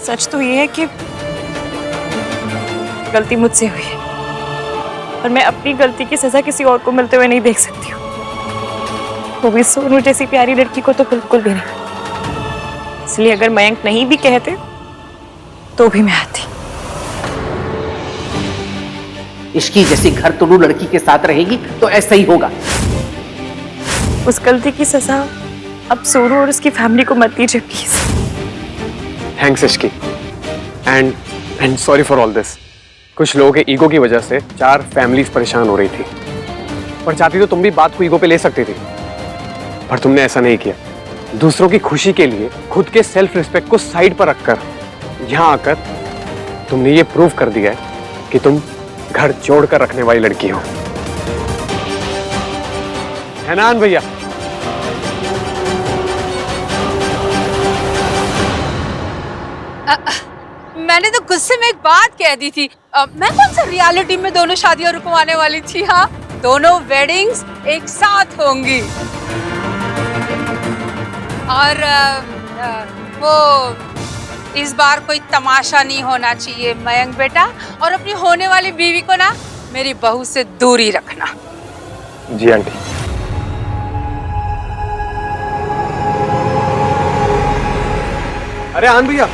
सच तो ये है कि गलती मुझसे हुई है और मैं अपनी गलती की सजा किसी और को मिलते हुए नहीं देख सकती हूँ, वो भी सोनू जैसी प्यारी लड़की को तो बिल्कुल भी नहीं। इसलिए अगर मयंक नहीं भी कहते तो भी मैं आती। इश्की जैसी घर तोड़ू लड़की के साथ रहेगी तो ऐसा ही होगा। उस गलती की सजा अब सोनू और उसकी फैमिली को मत दीजिए please. Thanks Ishki and sorry for all this. कुछ लोगों के ईगो की वजह से 4 फैमिलीज परेशान हो रही थी, और चाहती तो तुम भी बात को ईगो पे ले सकती थी, पर तुमने ऐसा नहीं किया। दूसरों की खुशी के लिए खुद के सेल्फ रिस्पेक्ट को साइड पर रखकर यहाँ आकर तुमने ये प्रूव कर दिया है कि तुम घर जोड़कर रखने वाली लड़की हो, है ना आन भैया? मैंने तो गुस्से में एक बात कह दी थी। मैं कौन सा रियलिटी में दोनों शादियां रुकवाने वाली थी। हाँ, दोनों वेडिंग्स एक साथ होंगी। और वो इस बार कोई तमाशा नहीं होना चाहिए मयंक बेटा, और अपनी होने वाली बीवी को ना मेरी बहू से दूरी रखना। जी आंटी। अरे आन भैया,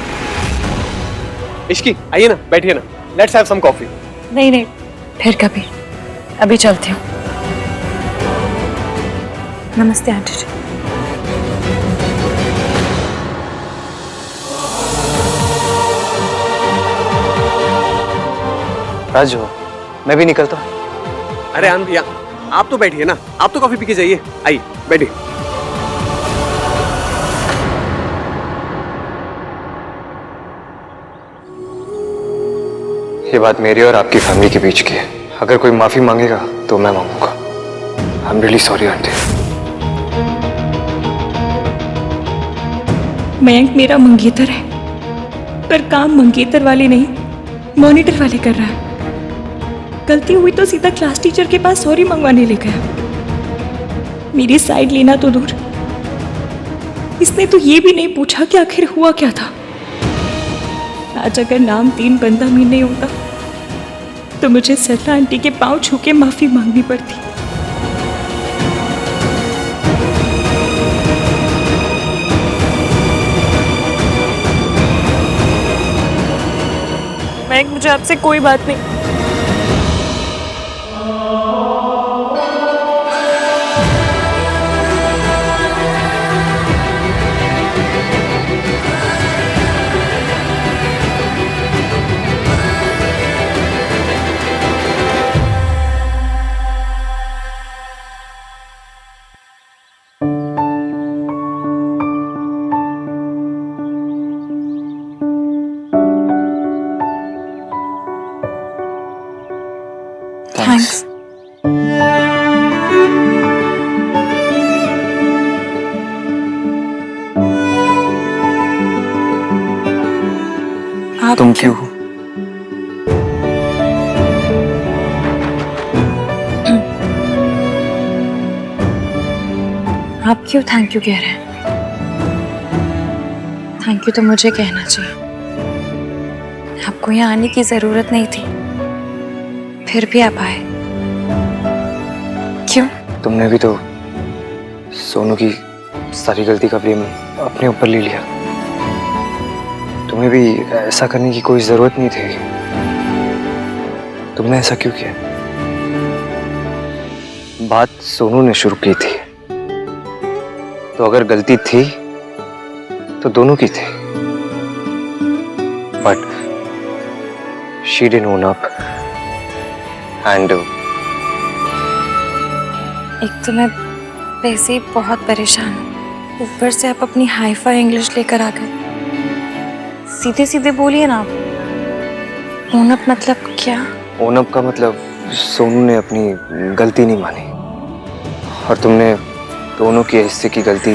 इश्की आइए ना, बैठिए ना, लेट्स हैव सम कॉफी। नहीं नहीं, फिर कभी, अभी चलती हूँ। नमस्ते आंटी जी। राजू, मैं भी निकलता हूँ। अरे आन भैया, आप तो बैठिए ना, आप तो कॉफी पी के जाइए। आइए बैठिए। ये बात मेरी और आपकी फैमिली के बीच की है। अगर कोई माफी मांगेगा तो मैं मांगूंगा। I am really sorry aunty. Mayank मेरा मंगेतर है, पर काम मंगेतर वाले नहीं, मॉनिटर वाले कर रहा है। गलती हुई तो सीधा क्लास टीचर के पास सॉरी मंगवाने ले गया। मेरी साइड लेना तो दूर, इसने तो ये भी नहीं पूछा कि आखिर हुआ क्या था। आज अगर नाम 3 बंदा मीन नहीं होता तो मुझे सरला आंटी के पांव छू के माफी मांगनी पड़ती। मयंक, मुझे आपसे कोई बात नहीं। थैंक्स। तुम क्यों? आप क्यों थैंक यू कह रहे हैं? थैंक यू तो मुझे कहना चाहिए। आपको यहाँ आने की जरूरत नहीं थी, फिर भी आप आए। क्यों? तुमने भी तो सोनू की सारी गलती का ब्लेम अपने ऊपर ले लिया। तुम्हें भी ऐसा करने की कोई जरूरत नहीं थी। तुमने ऐसा क्यों किया? बात सोनू ने शुरू की थी, तो अगर गलती थी तो दोनों की थी। But she didn't own up and एक तो मैं वैसे ही बहुत परेशान हूँ, ऊपर से आप अपनी हाई-फाई इंग्लिश लेकर आ गए। सीधे सीधे बोलिए ना आप। ओन अप मतलब क्या? ओन अप का मतलब सोनू ने अपनी गलती नहीं मानी और तुमने दोनों के हिस्से की गलती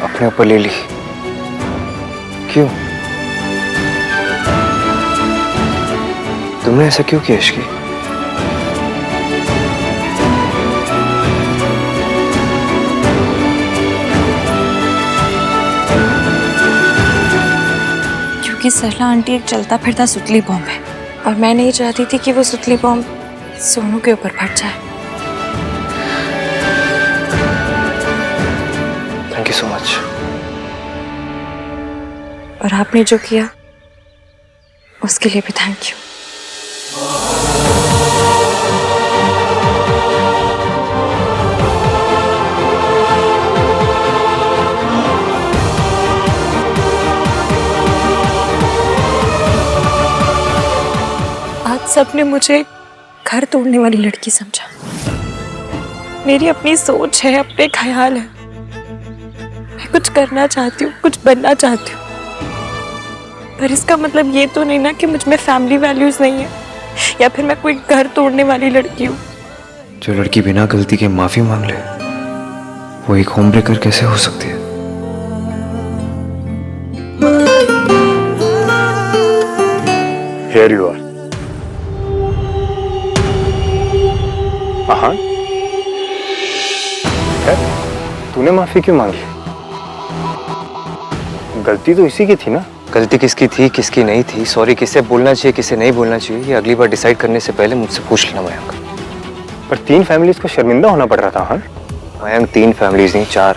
अपने ऊपर ले ली। क्यों? तुमने ऐसा क्यों किया इश्की? क्योंकि सरला आंटी एक चलता फिरता सुतली बॉम्ब है और मैं नहीं चाहती थी कि वो सुतली बॉम्ब सोनू के ऊपर फट जाए। Thank you so much. और आपने जो किया उसके लिए भी थैंक यू। आज सबने मुझे घर तोड़ने वाली लड़की समझा। मेरी अपनी सोच है, अपने ख्याल है, मैं कुछ करना चाहती हूँ, कुछ बनना चाहती हूँ, पर इसका मतलब ये तो नहीं ना कि मुझ में फैमिली वैल्यूज नहीं है या फिर मैं कोई घर तोड़ने वाली लड़की हूँ। जो लड़की बिना गलती के माफी मांग ले वो एक होम ब्रेकर कैसे हो सकती है? Here you are. हाँ, तूने माफी क्यों मांगी? गलती तो इसी की थी ना। गलती किसकी थी किसकी नहीं थी, सॉरी किसे बोलना चाहिए किसे नहीं बोलना चाहिए, ये अगली बार डिसाइड करने से पहले मुझसे पूछ लेना मयंक। पर 3 फैमिलीज को शर्मिंदा होना पड़ रहा था। हाँ मयंक 3 फैमिलीज नहीं 4।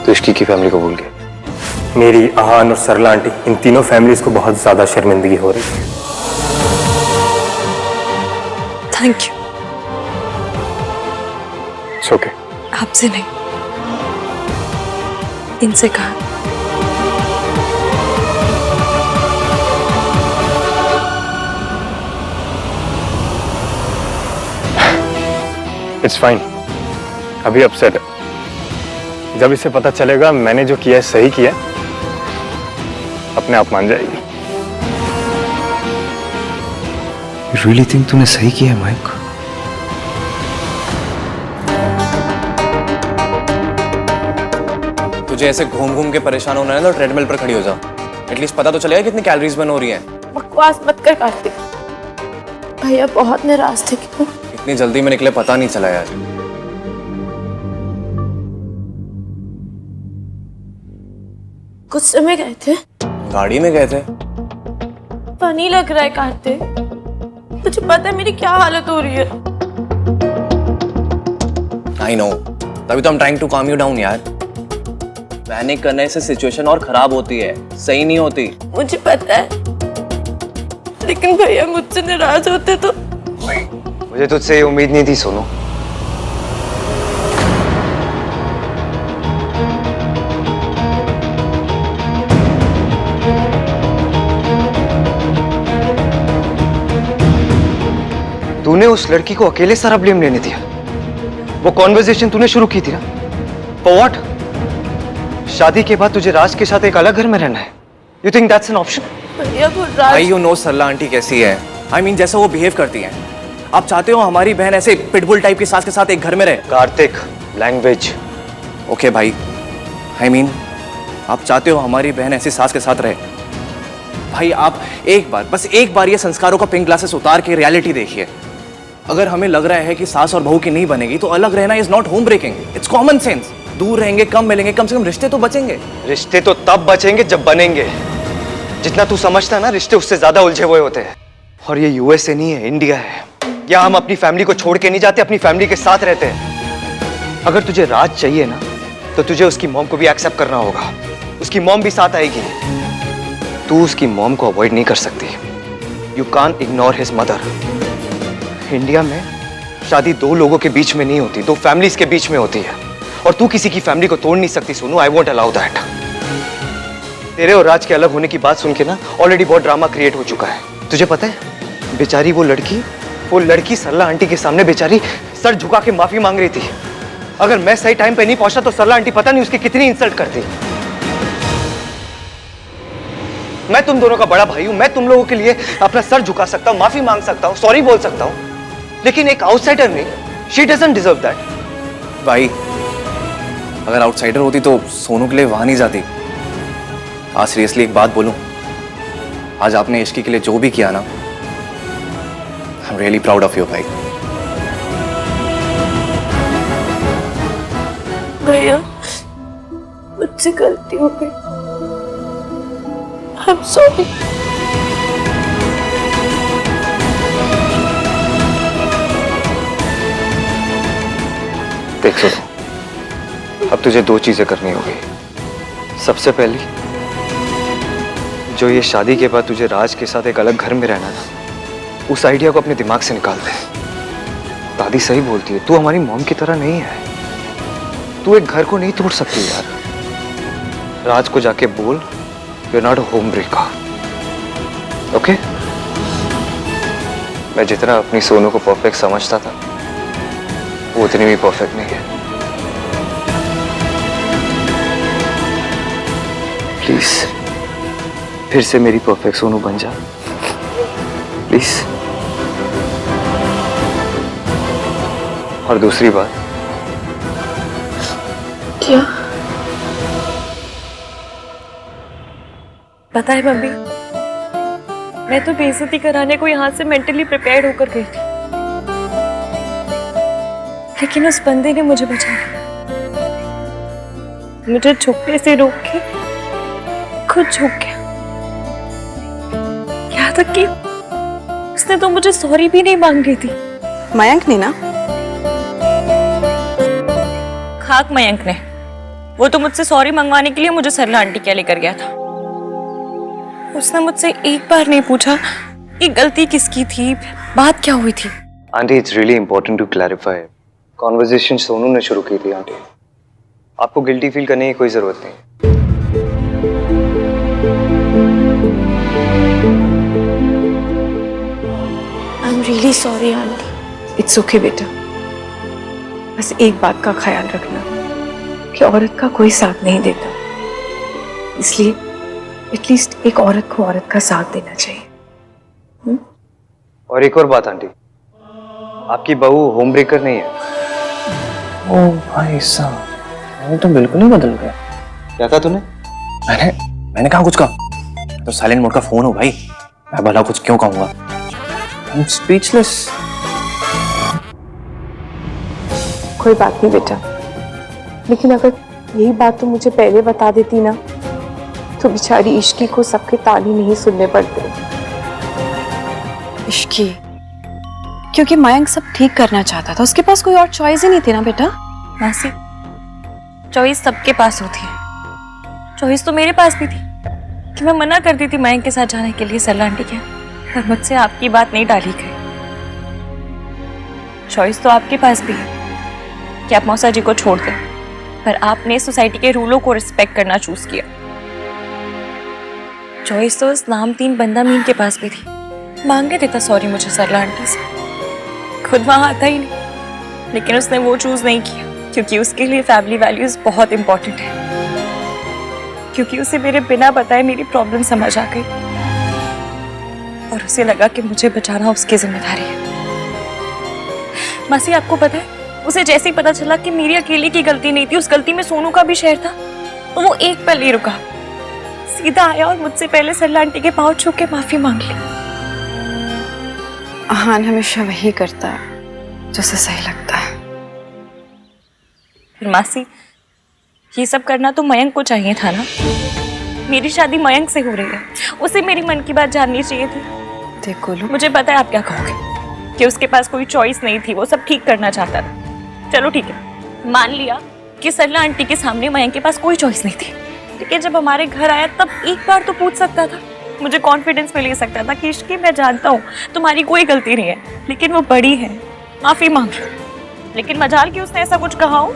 तो इश्की की फैमिली को भूल गया। मेरी, आहान और सरला आंटी, इन तीनों फैमिलीज को बहुत ज्यादा शर्मिंदगी हो रही है। Thank you. It's okay. आपसे नहीं, इनसे कहा। It's fine. अभी अपसेट है, जब इसे पता चलेगा मैंने जो किया है सही किया है, अपने आप मान जाएगी। You really think तूने सही किया है मयंक? तुझे ऐसे घूम घूम के परेशान होना है तो ट्रेडमिल पर खड़ी हो जा। एटलीस्ट पता तो चलेगा कितनी कैलोरीज बर्न हो रही हैं। बकवास मत कर कार्तिक, भैया बहुत नाराज थे। क्यों? इतनी जल्दी में निकले पता नहीं चला यार। कुछ समय गए थे, गाड़ी में गए थे। फनी लग रहा है कार्तिक, तुझे पता है मेरी क्या हालत हो रही है। आई नो, तभी तो I'm trying to calm you down यार। पैनिक करने से सिचुएशन और खराब होती है, सही नहीं होती। मुझे पता है, लेकिन भैया मुझसे नाराज होते तो। मुझे तुझसे ये उम्मीद नहीं थी सोनू। तूने उस लड़की को अकेले सारा ब्लेम लेने दिया। वो कॉन्वर्सेशन तूने शुरू की थी ना। For what? शादी के बाद तुझे राज के साथ एक अलग घर में रहना है। You think that's an option? भैया वो भाई राज, यू नो सरला आंटी कैसी है। I mean जैसा वो बिहेव करती हैं। आप चाहते हो हमारी बहन ऐसे पिटबुल टाइप की सास के साथ एक घर में रहे? कार्तिक, लैंग्वेज। ओके भाई, I mean आप चाहते हो हमारी बहन ऐसी सास के साथ रहे? भाई आप एक बार, बस एक बार ये संस्कारों का पिंक ग्लासेस उतार के रियलिटी देखिए। अगर हमें लग रहा है कि सास और बहू की नहीं बनेगी तो अलग रहना is not home breaking, it's common sense. दूर रहेंगे, कम मिलेंगे, कम से कम रिश्ते तो बचेंगे। रिश्ते तो तब बचेंगे जब बनेंगे। जितना तू समझता है ना, रिश्ते उससे ज्यादा उलझे हुए होते हैं। और ये यूएसए नहीं है, इंडिया है। यहाँ हम अपनी फैमिली को छोड़ के नहीं जाते, अपनी फैमिली के साथ रहते हैं। अगर तुझे राज चाहिए ना, तो तुझे उसकी मॉम को भी एक्सेप्ट करना होगा। उसकी मॉम भी साथ आएगी। तू उसकी मॉम को अवॉइड नहीं कर सकती। You can't ignore his mother. India में शादी 2 लोगों के बीच में नहीं होती, 2 फैमिलीज के बीच में होती है। और तू किसी की फैमिली को तोड़ नहीं सकती Sonu. I won't allow that. तेरे और राज के अलग होने की बात सुन के ना ऑलरेडी बहुत ड्रामा क्रिएट हो चुका है। तुझे पता है, बेचारी वो लड़की सरला आंटी के सामने बेचारी सर झुका के माफी मांग रही थी। अगर मैं सही टाइम पे नहीं पहुंचा तो सरला आंटी पता नहीं उसकी कितनी इंसल्ट करती। मैं तुम दोनों का बड़ा भाई हूं, मैं तुम लोगों के लिए अपना सर झुका सकता हूं, माफी मांग सकता हूं, सॉरी बोल सकता हूं, लेकिन एक आउटसाइडर नहीं। She doesn't deserve that. भाई अगर आउटसाइडर होती तो सोनू के लिए वहां नहीं जाती। आज सीरियसली एक बात बोलूं, आज आपने इश्की के लिए जो भी किया ना, आई am really proud of you भाई। भैया मुझसे गलती हो गई, I'm sorry. देख सुनो, अब तुझे दो चीजें करनी होगी। सबसे पहली, जो ये शादी के बाद तुझे राज के साथ एक अलग घर में रहना ना, उस आइडिया को अपने दिमाग से निकाल दे। दादी सही बोलती है, तू हमारी मॉम की तरह नहीं है। तू एक घर को नहीं तोड़ सकती यार। राज को जाके बोल, you are not a home breaker. Okay? मैं जितना अपनी सोनू को परफेक्ट समझता था, वो उतनी भी परफेक्ट नहीं है। प्लीज फिर से मेरी परफेक्ट सोनू बन जा, प्लीज। और दूसरी बात, क्या? पता है मम्मी, मैं तो बेइज्जती कराने को यहाँ से मेंटली प्रिपेयर्ड होकर गई थी, लेकिन उस बंदे ने मुझे बचाया। मुझे झुकने से रोक के खुद झुक गया। यहाँ तक कि उसने तो मुझे सॉरी भी नहीं मांगी थी। मयंक ने ना? खाक मयंक ने। वो तो मुझसे सॉरी मंगवाने के लिए मुझे सरला आंटी क्या लेकर गया था। उसने मुझसे एक बार नहीं पूछा कि गलती किसकी थी, बात क्या हुई थी। Aunty, it's really important to clarify. Conversation Sonu ने शुरू की थी आंटी। आपको गिल्टी फील करने की कोई जरूरत नहीं। आई am really sorry aunty. It's okay बेटा, बस एक बात का ख्याल रखना कि औरत का कोई साथ नहीं देता, इसलिए एटलीस्ट एक औरत को औरत का साथ देना चाहिए। और एक और बात आंटी, आपकी बहू होम ब्रेकर नहीं है। ओ भाई साहब, मैं तो बिल्कुल ही बदल गया। क्या कहा तूने? मैंने कहा कुछ कहा? तो साइलेंट मोड का फोन हो भाई, मैं भला कुछ क्यों कहूंगा? I am speechless. कोई बात नहीं बेटा, लेकिन अगर यही बात तो मुझे पहले बता देती ना, तो बेचारी इश्की को सबके ताने नहीं सुनने पड़ते। इश्की, क्योंकि मयंक सब ठीक करना चाहता था, उसके पास कोई और चॉइस ही नहीं थी ना बेटा। मासी, चॉइस सबके पास होती है। चॉइस तो मेरे पास भी थी कि मैं मना करती थी मयंक के साथ जाने के लिए सरला आंटी के, पर मुझसे आपकी बात नहीं टाली गई। चॉइस तो आपके पास भी है कि आप मौसा जी को छोड़ दें, पर आपने सोसाइटी के रूलों को रिस्पेक्ट करना चूज किया। चॉइस तो उस नामतीन बंदा मीन के पास भी थी, मांगे देता सॉरी मुझे सरला आंटी से, खुद वहां आता ही नहीं, लेकिन उसने वो चूज नहीं किया क्योंकि उसके लिए फैमिली वैल्यूज बहुत इंपॉर्टेंट है, क्योंकि उसे मेरे बिना बताए मेरी प्रॉब्लम समझ आ गई और उसे लगा कि मुझे बचाना उसकी जिम्मेदारी है। मासी, आपको पता है, उसे जैसे ही पता चला कि मेरी अकेले की गलती नहीं थी, उस गलती में सोनू का भी शेयर था, तो वो एक पल नहीं रुका, सीधा आया और मुझसे पहले सरला आंटी के पांव छू के माफी मांग ली। आहान हमेशा वही करता है जो उसे सही लगता है। फिर मासी, ये सब करना तो मयंक को चाहिए था ना। मेरी शादी मयंक से हो रही है, उसे मेरी मन की बात जाननी चाहिए थी। देख गोलू, मुझे पता है आप क्या कहोगे कि उसके पास कोई चॉइस नहीं थी, वो सब ठीक करना चाहता था। चलो ठीक है, मान लिया कि सरला आंटी के सामने मयंक के पास कोई चॉइस नहीं थी, लेकिन जब हमारे घर आया तब एक बार तो पूछ सकता था, मुझे कॉन्फिडेंस में ले सकता था कि इश्की, मैं जानता हूँ तुम्हारी कोई गलती नहीं है, लेकिन वो बड़ी है, माफी मांग लो। लेकिन मजाल कि उसने ऐसा कुछ कहा हो,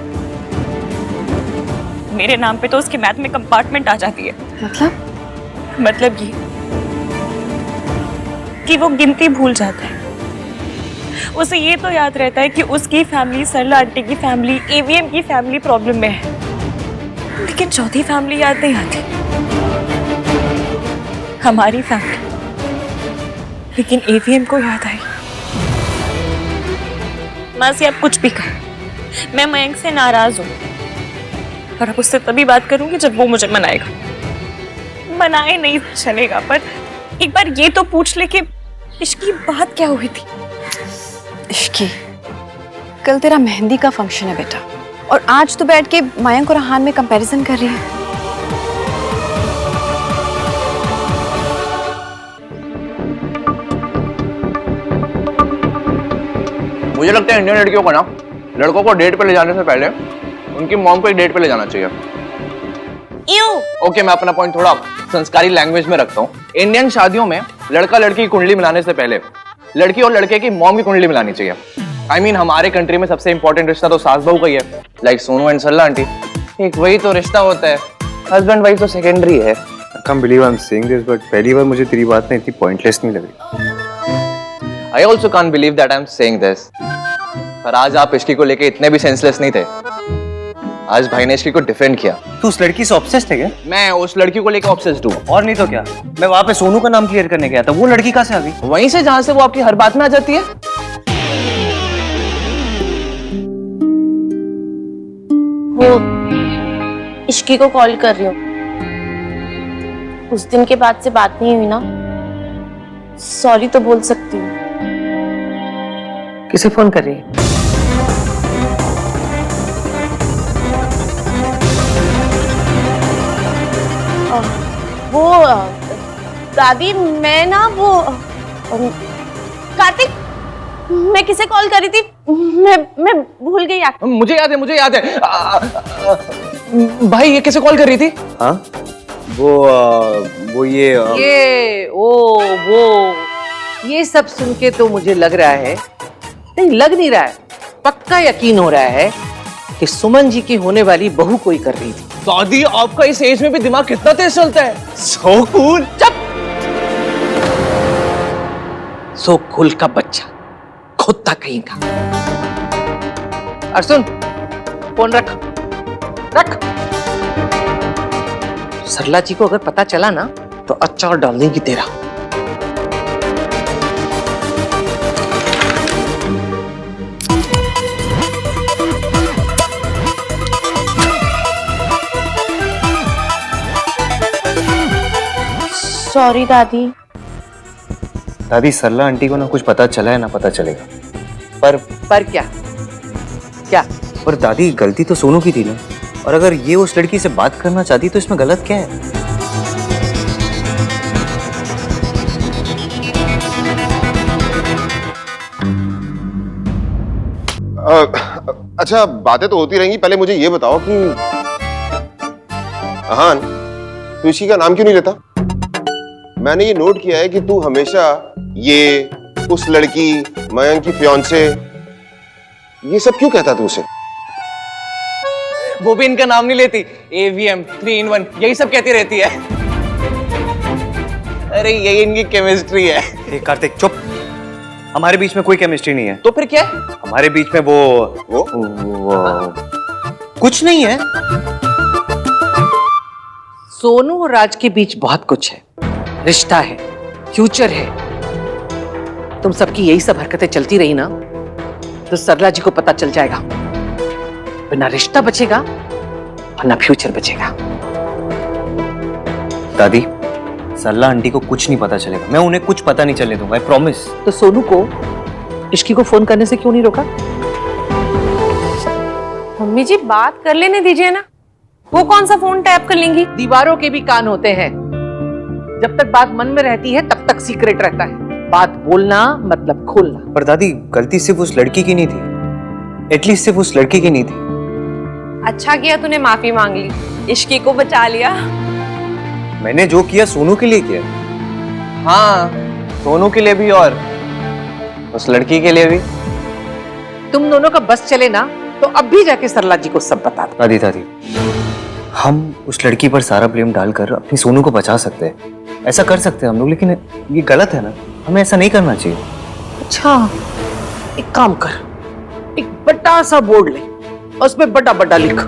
मेरे नाम पे तो उसके मैथ में कंपार्टमेंट आ जाती है। मतलब ये कि वो गिनती भूल जाता है। उसे ये तो याद रहता है कि उसकी फैमिली सरला आंटी की फैमिली, एवीएम की फैमिली प्रॉब्लम में है, लेकिन चौथी फैमिली याद नहीं आती, हमारी फैमिली। लेकिन एवीएम को याद आई। मासी, आप कुछ भी कहो, मैं मयंक से नाराज हूं और अब उससे तभी बात करूंगी जब वो मुझे मनाएगा। मनाए नहीं चलेगा, पर एक बार ये तो पूछ ले कि इश्की बात क्या हुई थी। इश्की, कल तेरा मेहंदी का फंक्शन है बेटा, और आज तो बैठ के मयंक और आहान में कंपैरिजन कर रही है। मुझे लगता है इंडियन लड़कियों को ना लड़कों को डेट पे ले जाने से पहले उनकी मॉम को एक डेट पे ले जाना चाहिए। ओके, मैं अपना पॉइंट थोड़ा संस्कारी लैंग्वेज में रखता हूँ। इंडियन शादियों में लड़का लड़की की कुंडली मिलाने से पहले लड़की और लड़के की मॉम की कुंडली मिलानी चाहिए। I mean, हमारे कंट्री में सबसे इंपॉर्टेंट रिश्ता तो सास बहू का ही है, like Sonu and Sarla aunty. एक वही तो रिश्ता होता है, हस्बैंड वाइफ तो सेकेंडरी है। I can't believe I'm saying this, but पहली बार मुझे तेरी बात में इतनी पॉइंटलेस नहीं लग रही। I also can't believe that I'm saying this। पर आज आप इश्की को लेके इतने भी सेंसलेस नहीं थे। आज भाई ने इश्की को डिफेंड किया। तू उस लड़की से ऑब्सेस्ड है क्या? मैं उस लड़की को लेके ऑब्सेस्ड हूँ। और नहीं तो क्या, मैं वहां पे सोनू का नाम क्लियर करने गया था, वो लड़की कहाँ से आ गई? वहीं से जहां से वो आपकी हर बात में आ जाती है। वो इश्की को कॉल कर रही हूँ। उस दिन के बाद से बात नहीं हुई ना, सॉरी तो बोल सकती हूँ। किसे फोन कर रही है? वो दादी, मैं ना वो कार्तिक, मैं किसे कॉल करी थी, मैं भूल गई। मुझे याद है। भाई ये किसे कॉल कर रही थी? हाँ, वो ये ये सब सुन के तो मुझे लग रहा है, नहीं लग नहीं रहा है, पक्का यकीन हो रहा है कि सुमन जी की होने वाली बहू कोई कर रही थी। दादी, आपका इस एज में भी दिमाग कितना तेज चलता है। So cool. चुप। सो कूल का बच्चा, खुदा कहीं का। और सुन, फोन रख। सरला जी को अगर पता चला ना तो अचार डाल देंगी तेरा। सॉरी दादी। दादी, सरला आंटी को ना कुछ पता चला है ना पता चलेगा, पर क्या? पर दादी गलती तो सोनू की थी ना, और अगर ये उस लड़की से बात करना चाहती तो इसमें गलत क्या है? अच्छा, बातें तो होती रहेंगी, पहले मुझे ये बताओ कि अहान, तू इसी का नाम क्यों नहीं लेता? मैंने ये नोट किया है कि तू हमेशा ये, उस लड़की, मयंक की फियांसे, ये सब क्यों कहता तू उसे? वो भी इनका नाम नहीं लेती। AVM 3 in 1 यही सब कहती रहती है। अरे यही इनकी केमिस्ट्री है। कार्तिक चुप, हमारे बीच में कोई केमिस्ट्री नहीं है। तो फिर क्या है? हमारे बीच में वो कुछ नहीं है। सोनू और राज के बीच बहुत कुछ है, रिश्ता है, फ्यूचर है। तुम सबकी यही सब हरकतें चलती रही ना तो सरला जी को पता चल जाएगा, ना रिश्ता बचेगा और ना फ्यूचर बचेगा। दादी, सरला आंटी को कुछ नहीं पता चलेगा, मैं उन्हें कुछ पता नहीं चलने दूंगा, आई प्रॉमिस। तो सोनू को इश्की को फोन करने से क्यों नहीं रोका? मम्मी जी, बात कर लेने दीजिए ना, वो कौन सा फोन टैप कर लेंगी? दीवारों के भी कान होते हैं, जब तक बात मन में रहती है तब तक सीक्रेट रहता है। बात बोलना मतलब खोलना। पर दादी, गलती सिर्फ उस लड़की की नहीं थी, एटलीस्ट सिर्फ उस लड़की की नहीं थी। अच्छा किया तूने माफी मांग ली, इश्की को बचा लिया। मैंने जो किया सोनू के लिए किया। हाँ, सोनू के लिए भी और उस लड़की के लिए भी। तुम दोनों का बस चले ना तो अब भी जाके सरला जी को सब बता दो। दादी, हम उस लड़की पर सारा ब्लेम डालकर अपनी सोनू को बचा सकते हैं, ऐसा कर सकते हैं हम लोग, लेकिन ये गलत है ना, हमें ऐसा नहीं करना चाहिए। अच्छा, एक काम कर, एक बड़ा सा बोर्ड ले, उसमें बड़ा बड़ा लिख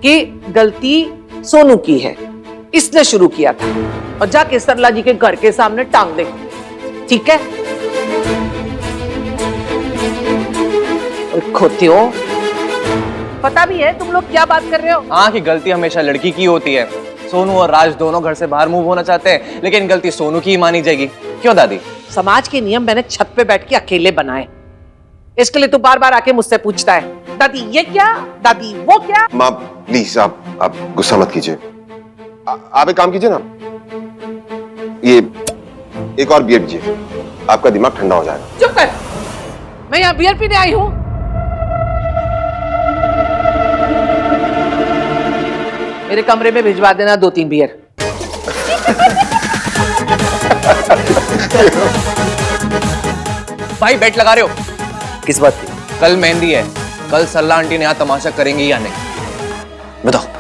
कि गलती सोनू की है, इसने शुरू किया था, और जाके सरला जी के घर के सामने टांग दे, ठीक है? और खोतियों, पता भी है तुम लोग क्या बात कर रहे हो। हाँ, कि गलती हमेशा लड़की की होती है। सोनू और राज दोनों घर से बाहर मूव होना चाहते हैं, लेकिन गलती सोनू की ही मानी जाएगी। क्यों दादी? समाज के नियम मैंने छत पे बैठ के अकेले बनाए, इसके लिए तू बार बार आके मुझसे पूछता है, दादी ये क्या, दादी वो क्या। माँ प्लीज, आप गुस्सा मत कीजिए। आप एक काम कीजिए ना, ये एक और बियर लीजिए, आपका दिमाग ठंडा हो जाएगा। चुप कर, मैं यहाँ बियर पीने आई हूँ। मेरे कमरे में भिजवा देना 2-3 बियर। भाई बेट लगा रहे हो? किस बात की? कल मेहंदी है, कल सल्ला आंटी ने यहाँ तमाशा करेंगी या नहीं? बताओ।